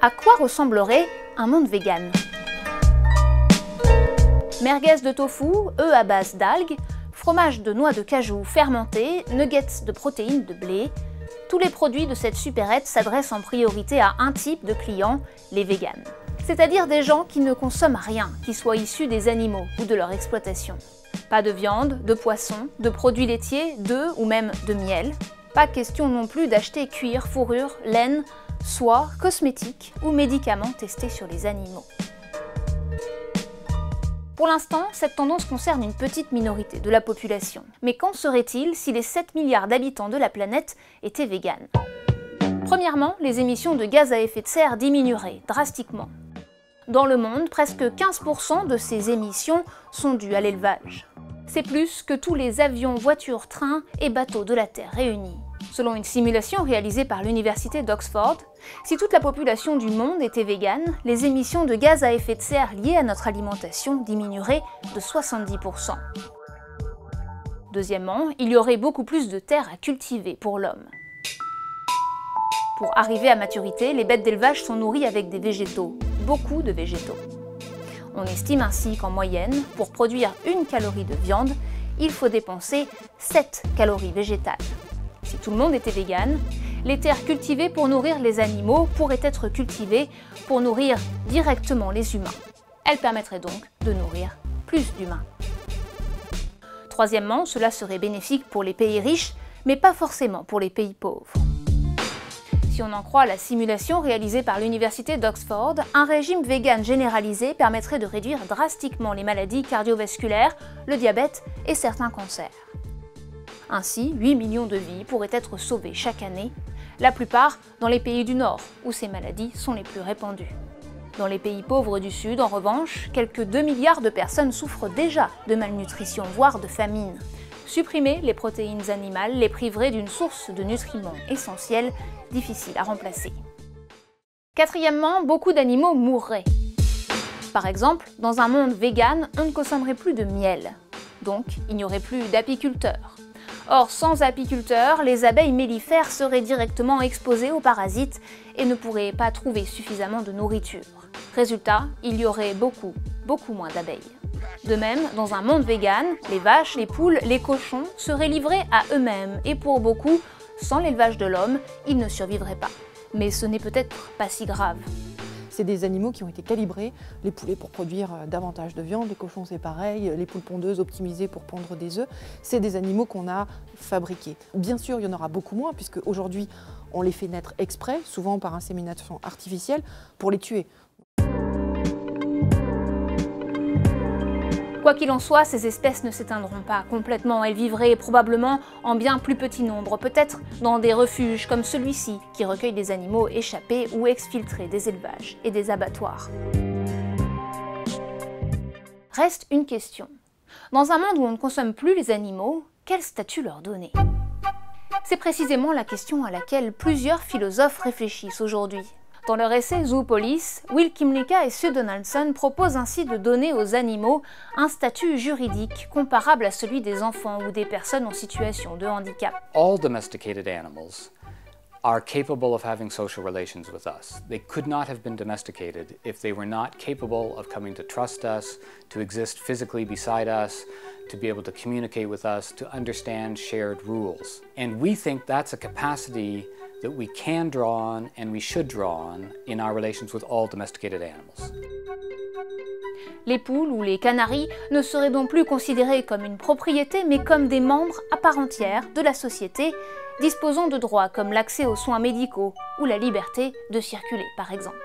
À quoi ressemblerait un monde vegan? Merguez de tofu, œufs à base d'algues, fromage de noix de cajou fermenté, nuggets de protéines de blé. Tous les produits de cette supérette s'adressent en priorité à un type de clients, les véganes. C'est-à-dire des gens qui ne consomment rien qui soit issu des animaux ou de leur exploitation. Pas de viande, de poisson, de produits laitiers, d'œufs ou même de miel. Pas question non plus d'acheter cuir, fourrure, laine, soie, cosmétiques ou médicaments testés sur les animaux. Pour l'instant, cette tendance concerne une petite minorité de la population. Mais qu'en serait-il si les 7 milliards d'habitants de la planète étaient véganes? Premièrement, les émissions de gaz à effet de serre diminueraient drastiquement. Dans le monde, presque 15% de ces émissions sont dues à l'élevage. C'est plus que tous les avions, voitures, trains et bateaux de la Terre réunis. Selon une simulation réalisée par l'université d'Oxford, si toute la population du monde était végane, les émissions de gaz à effet de serre liées à notre alimentation diminueraient de 70%. Deuxièmement, il y aurait beaucoup plus de terres à cultiver pour l'homme. Pour arriver à maturité, les bêtes d'élevage sont nourries avec des végétaux, beaucoup de végétaux. On estime ainsi qu'en moyenne, pour produire 1 calorie de viande, il faut dépenser 7 calories végétales. Si tout le monde était végane, les terres cultivées pour nourrir les animaux pourraient être cultivées pour nourrir directement les humains. Elles permettraient donc de nourrir plus d'humains. Troisièmement, cela serait bénéfique pour les pays riches, mais pas forcément pour les pays pauvres. Si on en croit la simulation réalisée par l'université d'Oxford, un régime vegan généralisé permettrait de réduire drastiquement les maladies cardiovasculaires, le diabète et certains cancers. Ainsi, 8 millions de vies pourraient être sauvées chaque année, la plupart dans les pays du Nord, où ces maladies sont les plus répandues. Dans les pays pauvres du Sud, en revanche, quelques 2 milliards de personnes souffrent déjà de malnutrition, voire de famine. Supprimer les protéines animales les priverait d'une source de nutriments essentiels, difficiles à remplacer. Quatrièmement, beaucoup d'animaux mourraient. Par exemple, dans un monde vegan, on ne consommerait plus de miel. Donc, il n'y aurait plus d'apiculteurs. Or, sans apiculteurs, les abeilles mellifères seraient directement exposées aux parasites et ne pourraient pas trouver suffisamment de nourriture. Résultat, il y aurait beaucoup moins d'abeilles. De même, dans un monde vegan, les vaches, les poules, les cochons seraient livrés à eux-mêmes et pour beaucoup, sans l'élevage de l'homme, ils ne survivraient pas. Mais ce n'est peut-être pas si grave. C'est des animaux qui ont été calibrés, les poulets pour produire davantage de viande, les cochons c'est pareil, les poules pondeuses optimisées pour pondre des œufs. C'est des animaux qu'on a fabriqués. Bien sûr, il y en aura beaucoup moins puisque aujourd'hui on les fait naître exprès, souvent par insémination artificielle, pour les tuer. Quoi qu'il en soit, ces espèces ne s'éteindront pas complètement, elles vivraient probablement en bien plus petit nombre, peut-être dans des refuges comme celui-ci, qui recueille des animaux échappés ou exfiltrés des élevages et des abattoirs. Reste une question. Dans un monde où on ne consomme plus les animaux, quel statut leur donner? C'est précisément la question à laquelle plusieurs philosophes réfléchissent aujourd'hui. Dans leur essai Zoopolis, Will Kymlicka et Sue Donaldson proposent ainsi de donner aux animaux un statut juridique comparable à celui des enfants ou des personnes en situation de handicap. All domesticated animals are capable of having social relations with us. They could not have been domesticated if they were not capable of coming to trust us, to exist physically beside us, to be able to communicate with us, to understand shared rules. And we think that's a capacity that we can draw on and we should draw on in our relations with all domesticated animals. Les poules ou les canaris ne seraient donc plus considérés comme une propriété mais comme des membres à part entière de la société, disposant de droits comme l'accès aux soins médicaux ou la liberté de circuler par exemple.